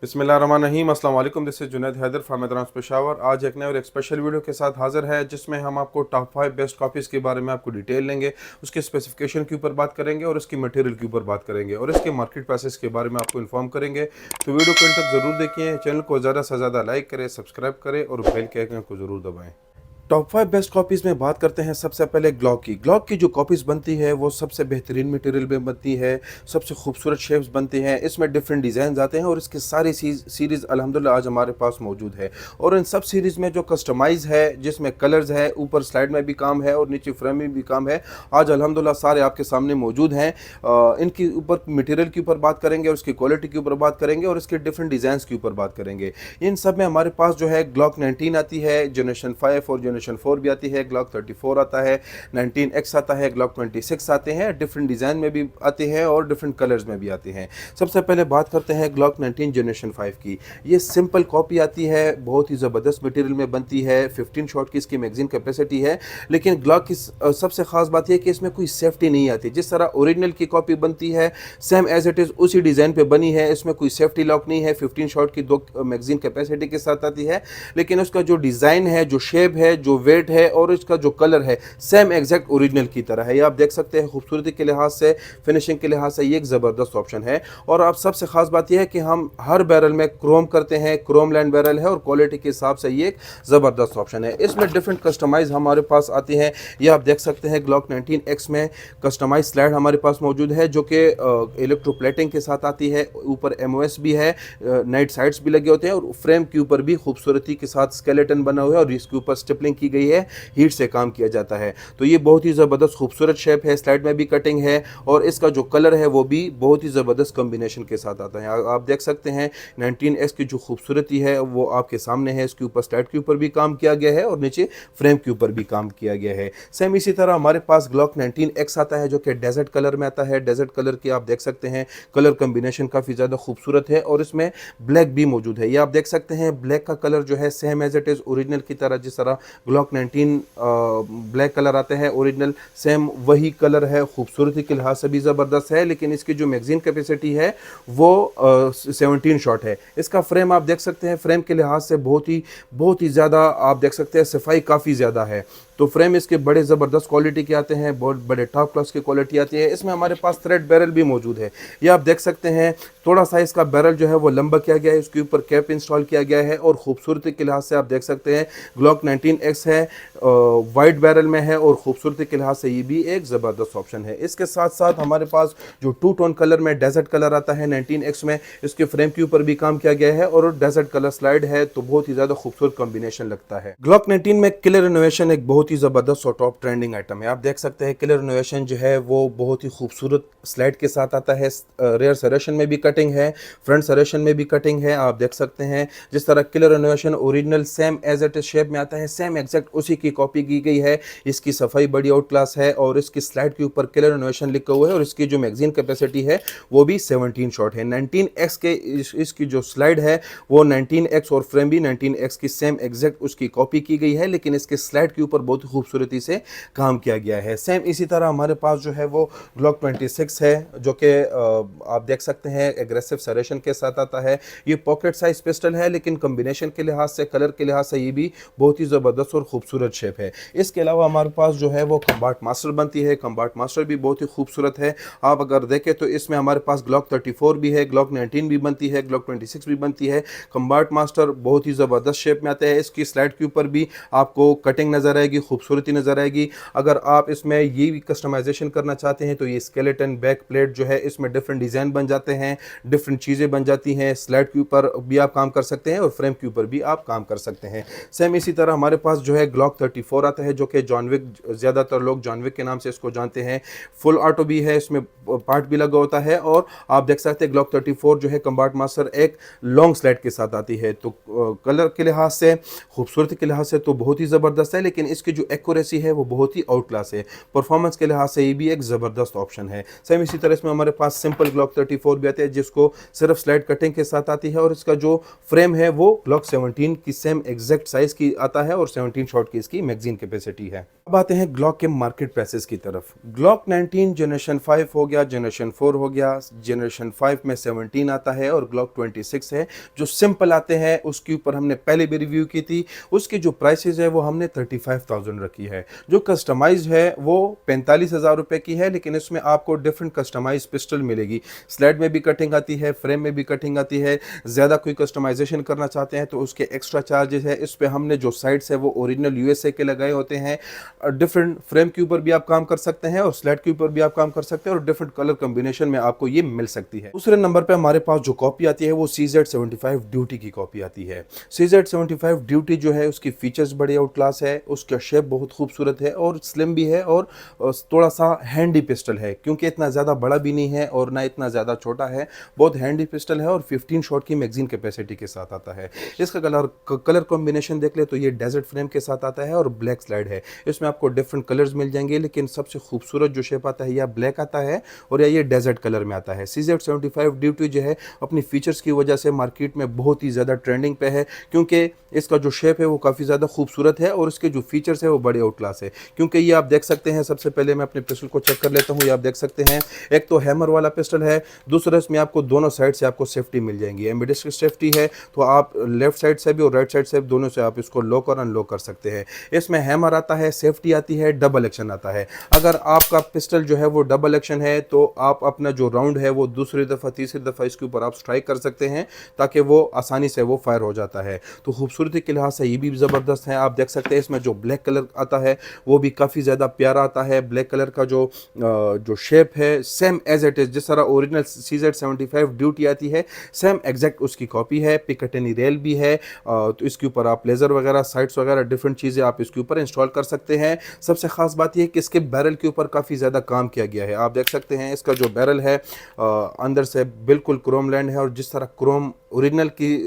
बिस्मिल्लाहिर्रहमानिर्रहीम। अस्सलाम वालेकुम। This is Junaid Haider from Maidan Peshawar. आज एक नए और एक स्पेशल वीडियो के साथ हाजिर है, जिसमें हम आपको टॉप 5 बेस्ट कॉपीज़ के बारे में आपको डिटेल लेंगे, उसके स्पेसिफिकेशन के ऊपर बात करेंगे और उसकी मटेरियल के ऊपर बात करेंगे और इसके मार्केट प्राइसेस के बारे में आपको इन्फॉर्म करेंगे। तो वीडियो को अंत तक ज़रूर देखिए, चैनल को ज़्यादा से ज़्यादा लाइक करें, सब्सक्राइब करें और बेल के आइकन को ज़रूर दबाएँ। टॉप 5 बेस्ट कॉपीज़ में बात करते हैं। सबसे पहले ग्लॉक की जो कॉपीज़ बनती है वो सबसे बेहतरीन मटेरियल में बनती है, सबसे खूबसूरत शेप्स बनती हैं, इसमें डिफरेंट डिज़ाइन आते हैं और इसकी सारी सीरीज़ अल्हम्दुलिल्लाह आज हमारे पास मौजूद है। और इन सब सीरीज़ में जो कस्टमाइज़ है, जिसमें कलर्स है, ऊपर स्लाइड में भी काम है और नीचे फ्रेम में भी काम है, आज अल्हम्दुलिल्लाह सारे आपके सामने मौजूद हैं। इनके ऊपर मटेरियल के ऊपर बात करेंगे और उसकी क्वालिटी के ऊपर बात करेंगे और इसके डिफरेंट डिज़ाइंस के ऊपर बात करेंगे। इन सब में हमारे पास जो है ग्लॉक 19 आती है, जनरेशन 5 और जनरेशन 4 भी आती है, ग्लॉक 34 आता है, 19X आता है, ग्लॉक 26 आते हैं, डिफरेंट डिज़ाइन में भी आते हैं और डिफरेंट कलर्स में भी आते हैं। सबसे पहले बात करते हैं ग्लॉक 19 जनरेशन 5 की। ये सिंपल कॉपी आती है, बहुत ही ज़बरदस्त मटेरियल में बनती है, 15 शॉट की इसकी मैगजीन कैपेसिटी है। लेकिन ग्लॉक की सबसे ख़ास बात यह है कि इसमें कोई सेफ्टी नहीं आती। जिस तरह ओरिजिनल की कॉपी बनती है सेम एज इट इज़ उसी डिज़ाइन पे बनी है, इसमें कोई सेफ्टी लॉक नहीं है, 15 शॉट की 2 मैगजीन कैपेसिटी के साथ आती है। लेकिन उसका जो डिज़ाइन है, जो शेप है, जो वेट है और इसका जो कलर है सेम एग्जैक्ट ओरिजिनल की तरह है। ये आप देख सकते हैं, खूबसूरती के लिहाज से, फिनिशिंग के लिहाज से ये एक ज़बरदस्त ऑप्शन है। और अब सबसे खास बात यह है कि हम हर बैरल में क्रोम करते हैं, क्रोम लैंड बैरल है और क्वालिटी के हिसाब से ये एक ज़बरदस्त ऑप्शन है। इसमें डिफरेंट कस्टमाइज हमारे पास आती हैं। ये आप देख सकते हैं ग्लॉक 19X में कस्टमाइज स्लाइड हमारे पास मौजूद है, जो कि इलेक्ट्रोप्लेटिंग के साथ आती है। ऊपर MOS भी है, नाइट साइड्स भी लगे होते हैं और फ्रेम के ऊपर भी खूबसूरती के साथ स्केलेटन बना हुआ है और इसके ऊपर स्टिपलिंग की गई है, हीट से काम किया जाता है। तो ये बहुत ही ज़बरदस्त खूबसूरत शेप है, स्लाइड में भी कटिंग है और इसका जो कलर है वो भी बहुत ही ज़बरदस्त कॉम्बिनेशन के साथ आता है। आप देख सकते हैं 19X की जो खूबसूरती है वो आपके सामने है। इसके ऊपर स्लाइड के ऊपर भी काम किया गया है और नीचे फ्रेम के ऊपर भी काम किया गया है। सेम इसी तरह हमारे पास ग्लॉक 19X आता है, जो कि डेजर्ट कलर में आता है। डेजर्ट कलर की आप देख सकते हैं, कलर कॉम्बिनेशन काफ़ी ज़्यादा खूबसूरत है और इसमें ब्लैक भी मौजूद है। ये आप देख सकते हैं, ब्लैक का कलर जो है same as it is original की तरह, जिस तरह ग्लॉक 19 ब्लैक कलर आते हैं ओरिजिनल, सेम वही कलर है। खूबसूरती के लिहाज से भी ज़बरदस्त है, लेकिन इसकी जो मैगजीन कैपेसिटी है वो 17 शॉट है। इसका फ्रेम आप देख सकते हैं, फ्रेम के लिहाज से बहुत ही ज़्यादा आप देख सकते हैं, सफाई काफ़ी ज़्यादा है। तो फ्रेम इसके बड़े ज़बरदस्त क्वालिटी के आते हैं, बहुत बड़े टॉप क्लास की क्वालिटी आती है। इसमें हमारे पास थ्रेड बैरल भी मौजूद है। ये आप देख सकते हैं, थोड़ा सा इसका बैरल जो है वो लंबा किया गया है, उसके ऊपर कैप इंस्टॉल किया गया है और खूबसूरती के लिहाज से आप देख सकते हैं ग्लॉक 19X है, वाइट बैरल में है और खूबसूरती के लिहाज से ये भी एक ज़बरदस्त ऑप्शन है। इसके साथ साथ हमारे पास जो 2 टोन कलर में डेजर्ट कलर आता है 19X में, इसके फ्रेम के ऊपर भी काम किया गया है और डेजर्ट कलर स्लाइड है, तो बहुत ही ज़्यादा खूबसूरत कॉम्बिनेशन लगता है। ग्लॉक 19 में किलर इनोवेशन एक बहुत ही ज़बरदस्त और टॉप ट्रेंडिंग आइटम है। आप देख सकते हैं किलर इनोवेशन जो है वो बहुत ही खूबसूरत स्लाइड के साथ आता है। रेयर सरेशन में भी कटिंग है, फ्रंट सरेशन में भी कटिंग है। आप देख सकते हैं जिस तरह killer innovation original same as it is shape में आता है, सेम एग्जैक्ट उसी की कॉपी की गई है। इसकी सफाई बड़ी आउट क्लास है और इसकी स्लाइड के ऊपर किलर इनोवेशन लिखा हुआ है और इसकी जो मैगजीन कैपेसिटी है वो भी 17 शॉट है। 19X के इसकी जो स्लाइड है वो 19X और फ्रेम भी 19X की सेम एग्जैक्ट उसकी कॉपी की गई है, लेकिन इसके स्लाइड के ऊपर बहुत खूबसूरती से काम किया गया है। सेम इसी तरह हमारे पास जो है वो ग्लॉक 26 है, जो कि आप देख सकते हैं एग्रेसिव सरेशन के साथ आता है। ये पॉकेट साइज पिस्टल है, लेकिन कॉम्बिनेशन के लिहाज से, कलर के लिहाज से ये भी बहुत ही ज़बरदस्त और खूबसूरत शेप है। इसके अलावा हमारे पास जो है वो कंबार्ट मास्टर बनती है। कंबार्ट मास्टर भी बहुत ही खूबसूरत है। आप अगर देखें तो इसमें हमारे पास ग्लॉक 34 भी है, ग्लॉक 19 भी बनती है, ग्लॉक 26 भी बनती है। कंबार्ट मास्टर बहुत ही ज़बरदस्त शेप में आता है। इसकी स्लाइड के ऊपर भी आपको कटिंग नज़र आएगी, खूबसूरती नज़र आएगी। अगर आप इसमें ये भी कस्टमाइजेशन करना चाहते हैं तो ये स्केलेटन बैक प्लेट जो है, इसमें डिफरेंट डिज़ाइन बन जाते हैं, डिफरेंट चीज़ें बन जाती हैं। स्लाइड के ऊपर भी आप काम कर सकते हैं और फ्रेम के ऊपर भी आप काम कर सकते हैं। सेम इसी तरह हमारे पास जो है ग्लॉक 34 आता है, जो कि जॉन विक, ज़्यादातर लोग जॉन विक के नाम से इसको जानते हैं। फुल ऑटो भी है, इसमें पार्ट भी लगा होता है और आप देख सकते हैं ग्लॉक 34 जो है कंबार्ट मास्टर एक लॉन्ग स्लाइड के साथ आती है। तो कलर के लिहाज से, खूबसूरती के लिहाज से तो बहुत ही ज़बरदस्त है, लेकिन इसकी जो एक्यूरेसी है वो बहुत ही आउट क्लास है। परफॉर्मेंस के लिहाज से ये भी एक ज़बरदस्त ऑप्शन है। सेम इसी तरह इसमें हमारे पास सिंपल ग्लॉक 34 भी आते हैं, जिसको सिर्फ स्लाइड कटिंग के साथ आती है, और इसका जो फ्रेम है वो ग्लॉक 17 की सेम एग्जैक्ट साइज की आता है और 17 शॉट की इसकी मैगजीन कैपेसिटी है। अब आते हैं ग्लॉक के मार्केट प्राइसेस की तरफ। ग्लॉक 19 जनरेशन 5 हो गया, जनरेशन 4 हो गया, जनरेशन 5 में 17 आता है और ग्लॉक 26 है जो सिंपल आते हैं, उसके ऊपर हमने पहले भी रिव्यू की थी। उसकी जो प्राइसेस है वो हमने 35,000 रखी है। जो कस्टमाइज है वो 45,000 रुपए की है, लेकिन इसमें आपको डिफरेंट कस्टमाइज पिस्टल मिलेगी। स्लाइड में भी कटिंग आती है, फ्रेम में भी कटिंग आती है। ज़्यादा कोई कस्टमाइजेशन करना चाहते हैं तो उसके एक्स्ट्रा चार्जेस है। इस पे हमने जो साइड्स है वो ओरिजिनल यूएसए के लगाए होते हैं। डिफरेंट फ्रेम के ऊपर भी आप काम कर सकते हैं और स्लाइड के ऊपर भी आप काम कर सकते हैं, और डिफरेंट कलर कॉम्बिनेशन में आपको ये मिल सकती है। दूसरे नंबर पे हमारे पास जो कॉपी आती है वो CZ75 ड्यूटी की कॉपी आती है। CZ75 ड्यूटी जो है उसकी फीचर्स बड़े आउट क्लास है, उसका शेप बहुत खूबसूरत है और स्लिम भी है, और थोड़ा सा हैंडी पिस्टल है, क्योंकि इतना ज़्यादा बड़ा भी नहीं है और ना इतना ज़्यादा छोटा है। बहुत हैंडी पिस्टल है और 15 शॉट की मैगजीन कैपेसिटी के साथ आता है। इसका कलर कॉम्बिनेशन देख ले तो ये डेजर्ट फ्रेम के साथ आता है और ब्लैक स्लाइड है। इसमें आपको डिफरेंट कलर्स मिल जाएंगे, लेकिन सबसे खूबसूरत जो शेप आता है या ब्लैक आता है और या ये डेजर्ट कलर में आता है। CZ75 ड्यूटी जो है अपनी फीचर्स की वजह से मार्केट में बहुत ही ज़्यादा ट्रेंडिंग पे है, क्योंकि इसका जो शेप है वो काफ़ी ज़्यादा खूबसूरत है और इसके जो फीचर्स है वो बड़े आउट क्लास है। क्योंकि ये आप देख सकते हैं, सबसे पहले मैं अपने पिस्टल को चेक कर लेता हूँ। ये आप देख सकते हैं, एक तो हैमर वाला पिस्टल है, दूसरा इसमें आपको दोनों साइड से आपको सेफ्टी मिल जाएंगी। एम्बेडेड सेफ्टी है, तो आप लेफ्ट साइड से भी और राइट साइड से दोनों से आप इसको लॉक और अनलॉक कर सकते हैं। इसमें हैमर आता है, सेफ्टी आती है, डबल एक्शन आता है। अगर आपका पिस्टल जो है वो डबल एक्शन है तो आप अपना जो राउंड है वो दूसरी दफ़ा तीसरी दफ़ा इसके ऊपर आप स्ट्राइक कर सकते हैं, ताकि वो आसानी से वो फायर हो जाता है। तो खूबसूरती के लिहाज से ये भी ज़बरदस्त है। आप देख सकते हैं इसमें जो ब्लैक कलर आता है वो भी काफ़ी ज़्यादा प्यारा आता है। ब्लैक कलर का जो शेप है सेम एज इट इज़, जिस तरह ओरिजिनल CZ75 ड्यूटी आती है सेम एग्जैक्ट उसकी कॉपी है। पिकेटिनी रेल भी है, तो इसके ऊपर आप लेज़र वगैरह, साइट्स वगैरह, डिफरेंट चीज़ें आप इसके ऊपर इंस्टॉल कर सकते हैं। सबसे खास बात यह है कि इसके बैरल के ऊपर काफ़ी ज़्यादा काम किया गया है। आप देख सकते हैं इसका जो बैरल है अंदर से बिल्कुल क्रोम लैंड है, और जिस तरह क्रोम ओरिजिनल की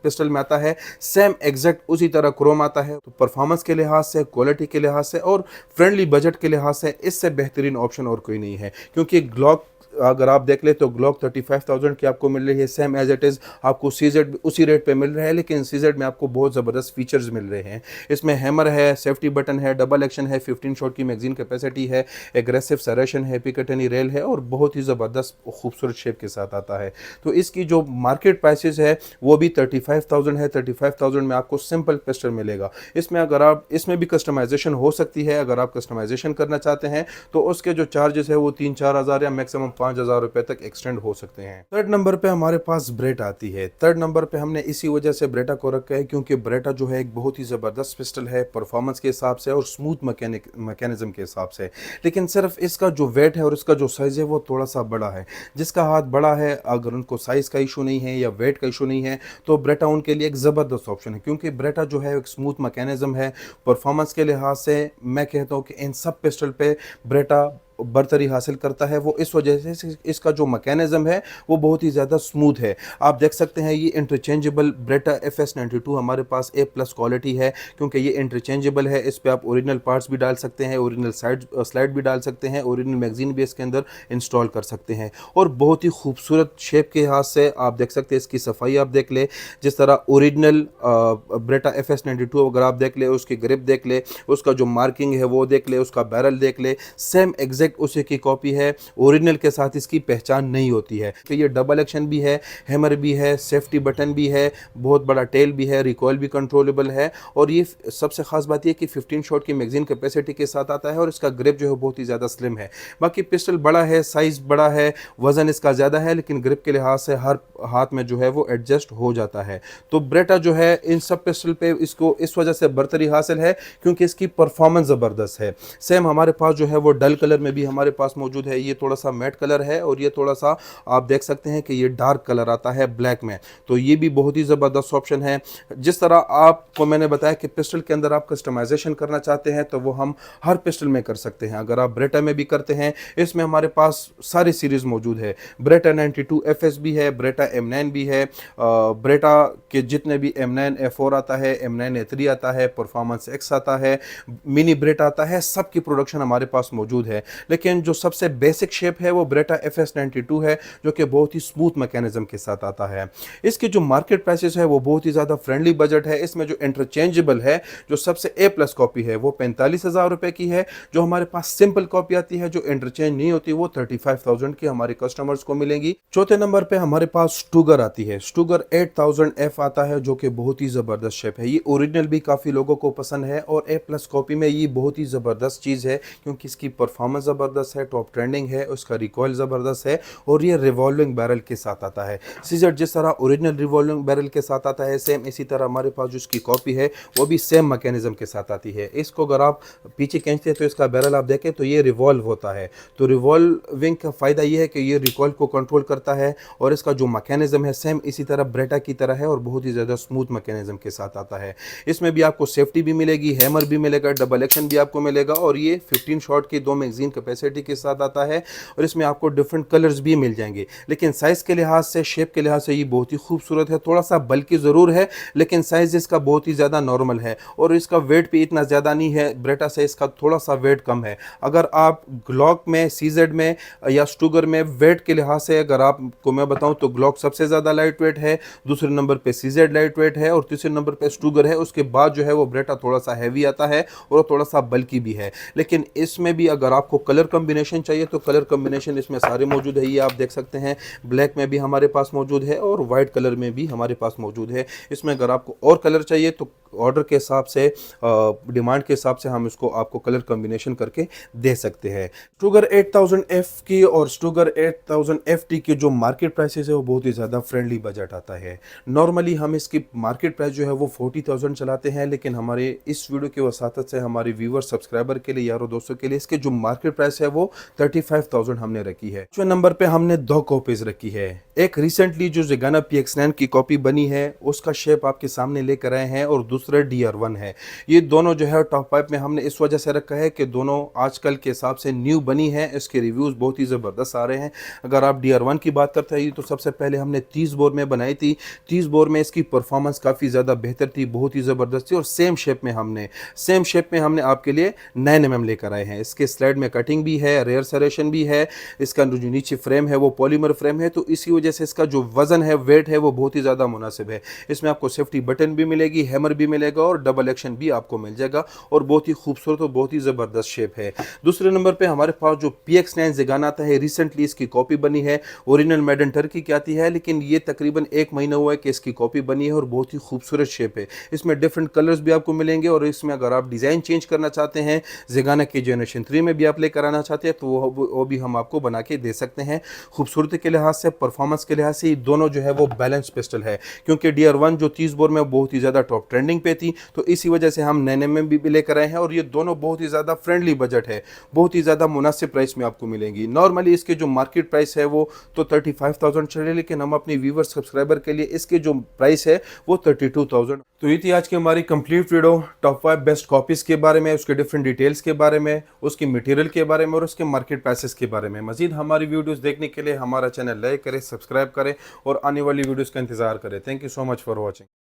पिस्टल में आता है सेम एग्जैक्ट उसी तरह क्रोम आता है। तो परफॉर्मेंस के लिहाज से, क्वालिटी के लिहाज से और फ्रेंडली बजट के लिहाज से इससे बेहतरीन ऑप्शन और कोई नहीं है। क्योंकि ग्लॉक अगर आप देख ले तो ग्लॉक 35,000 की आपको मिल रही है, सेम एज इट इज़ आपको CZ उसी रेट पे मिल रहा है, लेकिन CZ में आपको बहुत ज़बरदस्त फीचर्स मिल रहे हैं। इसमें हैमर है, सेफ्टी बटन है, डबल एक्शन है, 15 शॉट की मैगजीन कैपेसिटी है, एग्रेसिव सरेशन है, पिकेटिनी रेल है और बहुत ही ज़बरदस्त खूबसूरत शेप के साथ आता है। तो इसकी जो मार्केट प्राइसेस है वो भी 35,000 है। 35,000 में आपको सिंपल पिस्टल मिलेगा। इसमें अगर आप इसमें भी कस्टमाइजेशन हो सकती है, अगर आप कस्टमाइजेशन करना चाहते हैं तो उसके जो चार्जेस है वो 3-4 हज़ार या मैक्सिमम 5,000 रुपए तक एक्सटेंड हो सकते हैं। थर्ड नंबर पे हमारे पास ब्रेटा आती है। थर्ड नंबर पे हमने इसी वजह से ब्रेटा को रखा है क्योंकि ब्रेटा जो है एक बहुत ही ज़बरदस्त पिस्टल है परफॉर्मेंस के हिसाब से और स्मूथ मैकेनिज्म के हिसाब से, लेकिन सिर्फ इसका जो वेट है और इसका जो साइज़ है वो थोड़ा सा बड़ा है। जिसका हाथ बड़ा है, अगर उनको साइज़ का इशू नहीं है या वेट का इशू नहीं है तो ब्रेटा उनके लिए एक ज़बरदस्त ऑप्शन है, क्योंकि ब्रेटा जो है एक स्मूथ मैकेनिज्म है। परफॉर्मेंस के लिहाज से मैं कहता हूँ कि इन सब पिस्टल पे ब्रेटा बरतरी हासिल करता है। वो इस वजह से इसका जो मैकेनिज्म है वो बहुत ही ज़्यादा स्मूथ है। आप देख सकते हैं ये इंटरचेंजेबल ब्रेटा FS92 हमारे पास A+ क्वालिटी है, क्योंकि ये इंटरचेंजेबल है। इस पे आप ओरिजिनल पार्ट्स भी डाल सकते हैं, ओरिजिनल स्लाइड भी डाल सकते हैं, ओरिजिनल मैगजीन भी इसके अंदर इंस्टॉल कर सकते हैं। और बहुत ही खूबसूरत शेप के हाथ से आप देख सकते हैं, इसकी सफाई आप देख ले, जिस तरह ओरिजिनल ब्रेटा FS92 अगर आप देख ले, उसकी ग्रिप देख ले, उसका जो मार्किंग है वो देख ले, उसका बैरल देख ले, सेम एग्जैक्ट उसी की कॉपी है। ओरिजिनल के साथ इसकी पहचान नहीं होती है कि ये डबल एक्शन भी है, हैमर भी है, सेफ्टी बटन भी है, बहुत बड़ा टेल भी है, रिकॉइल भी कंट्रोलेबल है, और ये सबसे खास बात ये कि 15 शॉट की मैगजीन कैपेसिटी के साथ आता है और इसका ग्रिप जो है बहुत ही ज़्यादा स्लिम है। बाकी पिस्टल बड़ा है, साइज़ बड़ा है, वज़न इसका ज़्यादा है, लेकिन ग्रिप के लिहाज से हर हाथ में जो है वो एडजस्ट हो जाता है। तो ब्रेटा जो है इन सब पिस्टल पे इसको इस वजह से बरतरी हासिल है क्योंकि इसकी परफॉर्मेंस ज़बरदस्त है। सेम हमारे पास जो है वो डल कलर में भी हमारे पास मौजूद है। ये थोड़ा सा मैट कलर है और ये थोड़ा सा आप देख सकते हैं कि ये डार्क कलर आता है ब्लैक में, तो ये भी बहुत ही ज़बरदस्त ऑप्शन है। जिस तरह आपको मैंने बताया कि पिस्टल के अंदर आप कस्टमाइजेशन करना चाहते हैं तो वो हम हर पिस्टल में कर सकते हैं। अगर आप ब्रेटा में भी करते हैं, इसमें हमारे पास सारी सीरीज़ मौजूद है। ब्रेटा 92 FS भी है, ब्रेटा M9 भी है, ब्रेटा के जितने भी M9 A4 आता है, M9 A3 आता है, परफॉर्मेंस X आता है, मिनी ब्रेटा आता है, सबकी प्रोडक्शन हमारे पास मौजूद है। लेकिन जो सबसे बेसिक शेप है वो ब्रेटा FS92 है, जो कि बहुत ही स्मूथ मैकेनिज्म के साथ आता है। इसकी जो मार्केट प्राइसेस है वो बहुत ही ज़्यादा फ्रेंडली बजट है। इसमें जो इंटरचेंजेबल है, जो सबसे A+ कॉपी है वो 45,000 रुपए की है। जो हमारे पास सिंपल कॉपी आती है जो इंटरचेंज नहीं होती वो 35,000 की हमारे कस्टमर्स को मिलेंगी। चौथे नंबर पे हमारे पास स्टूगर आती है। स्टूगर 8000F आता है, जो कि बहुत ही ज़बरदस्त शेप है। ये ओरिजिनल भी काफ़ी लोगों को पसंद है और A+ कॉपी में ये बहुत ही ज़बरदस्त चीज़ है, क्योंकि इसकी परफॉर्मेंस ज़बरदस्त है, टॉप ट्रेंडिंग है, उसका रिकॉइल ज़बरदस्त है और ये रिवॉल्विंग बैरल के साथ आता है। सीजर जिस तरह ओरिजिनल रिवॉल्विंग बैरल के साथ आता है, सेम इसी तरह हमारे पास जो इसकी कॉपी है वो भी सेम मैकेनिज्म के साथ आती है। इसको अगर आप पीछे खींचते हैं तो इसका बैरल आप देखें तो ये रिवॉल्व होता है। तो रिवॉल्विंग का फ़ायदा ये है कि ये रिकॉइल को कंट्रोल करता है और इसका जो मैकेनिज्म है सेम इसी तरह ब्रेटा की तरह है और बहुत ही ज़्यादा स्मूथ मैकेनिज्म के साथ आता है। इसमें भी आपको सेफ्टी भी मिलेगी, हैमर भी मिलेगा, डबल एक्शन भी आपको मिलेगा और ये 15 शॉट की 2 मैगजीन कैपेसिटी के साथ आता है और इसमें आपको डिफरेंट कलर्स भी मिल जाएंगे। लेकिन साइज़ के लिहाज से, शेप के लिहाज से ये बहुत ही खूबसूरत है। थोड़ा सा बल्कि ज़रूर है, लेकिन साइज़ इसका बहुत ही ज़्यादा नॉर्मल है और इसका वेट भी इतना ज़्यादा नहीं है। ब्रेटा से इसका थोड़ा सा वेट कम है। अगर आप ग्लॉक में, CZ में या स्टूगर में वेट के लिहाज से अगर आपको मैं बताऊं तो ग्लॉक सबसे ज़्यादा लाइट वेट है, दूसरे नंबर पे CZ लाइट वेट है और तीसरे नंबर पे स्टूगर है। उसके बाद जो है वो ब्रेटा थोड़ा सा हैवी आता है और थोड़ा सा बल्कि भी है। लेकिन इसमें भी अगर आपको कलर कम्बिनेशन चाहिए तो कलर कम्बिनेशन इसमें सारे मौजूद है। ये आप देख सकते हैं, ब्लैक में भी हमारे पास मौजूद है और वाइट कलर में भी हमारे पास मौजूद है। इसमें अगर आपको और कलर चाहिए तो ऑर्डर के हिसाब से, डिमांड के हिसाब से हम इसको आपको कलर कॉम्बिनेशन करके दे सकते हैं। स्टूगर 8000F की और स्टूगर 8000FT की जो मार्केट प्राइसेस है वो बहुत ही ज़्यादा फ्रेंडली बजट आता है। नॉर्मली हम इसकी मार्केट प्राइस जो है वो 40,000 चलाते हैं, लेकिन हमारे इस वीडियो की वसातत से हमारे व्यूवर, सब्सक्राइबर के लिए, यारों दोस्तों के लिए इसके जो मार्केट प्राइस है वो 35,000 हमने रखी है। जो नंबर पे हमने 2 कॉपीज रखी है। एक रिसेंटली जो ज़ेगाना PX9 की कॉपी बनी है उसका शेप आपके सामने लेकर आए हैं और दूसरा DR1 है। ये दोनों जो है टॉप 5 में हमने इस वजह से रखा है कि दोनों आजकल के हिसाब से न्यू बनी है। इसके रिव्यूज़ बहुत ही ज़बरदस्त आ रहे हैं। अगर आप DR1 की बात करते हैं तो सबसे पहले हमने 30 बोर में बनाई थी। 30 बोर में इसकी परफॉर्मेंस काफ़ी ज़्यादा बेहतर थी, बहुत ही ज़बरदस्त थी और सेम शेप में हमने आपके लिए 9 mm लेकर आए हैं। इसके स्लाइड में कटिंग भी है, रेयर सरेशन भी है। इसका जो नीचे फ्रेम है वो पॉलीमर फ्रेम है, तो इसी वजह से इसका जो वजन है, वेट है, वो बहुत ही ज़्यादा मुनासिब है। इसमें आपको सेफ्टी बटन भी मिलेगी, हैमर भी मिलेगा और डबल एक्शन भी आपको मिल जाएगा और बहुत ही खूबसूरत और बहुत ही ज़बरदस्त शेप है। दूसरे नंबर पे हमारे पास जो PX9 ज़ेगाना आता है, रिसेंटली इसकी कॉपी बनी है। ओरिजिनल मेड इन टर्की की आती है, लेकिन ये तकरीबन 1 महीना हुआ है कि इसकी कॉपी बनी है और बहुत ही खूबसूरत शेप है। इसमें डिफरेंट कलर्स भी आपको मिलेंगे और इसमें अगर आप डिज़ाइन चेंज करना चाहते हैं, ज़ेगाना की जनरेशन 3 में भी आप लेकर आना चाहते हैं तो वो भी हम आपको बना के दे सकते हैं। खूबसूरती के लिहाज से, परफॉर्मेंस के लिहाज से दोनों जो है वो बैलेंस पिस्टल है, क्योंकि DR1 जो 30 बोर में बहुत ही ज़्यादा टॉप ट्रेंडिंग पे थी, तो इसी वजह से हम 9 mm भी लेकर आए हैं और ये दोनों बहुत ही ज़्यादा फ्रेंडली बजट है, बहुत ही ज़्यादा मुनासिब प्राइस में आपको मिलेंगी। नॉर्मली इसके जो मार्केट प्राइस है वो तो 35,000 चले, लेकिन हम अपनी व्यूवर, सब्सक्राइबर के लिए इसके जो प्राइस है वो 32,000। तो ये थी आज की हमारी complete video top 5 best copies के बारे में, उसके डिफरेंट डिटेल्स के बारे में, उसकी मटेरियल के बारे में और उसके मार्केट प्राइसेस के बारे में। मजीद हमारी वीडियोस देखने के लिए हमारा चैनल लाइक करें, सब्सक्राइब करें और आने वाली वीडियोस का इंतजार करें। Thank you so much for watching.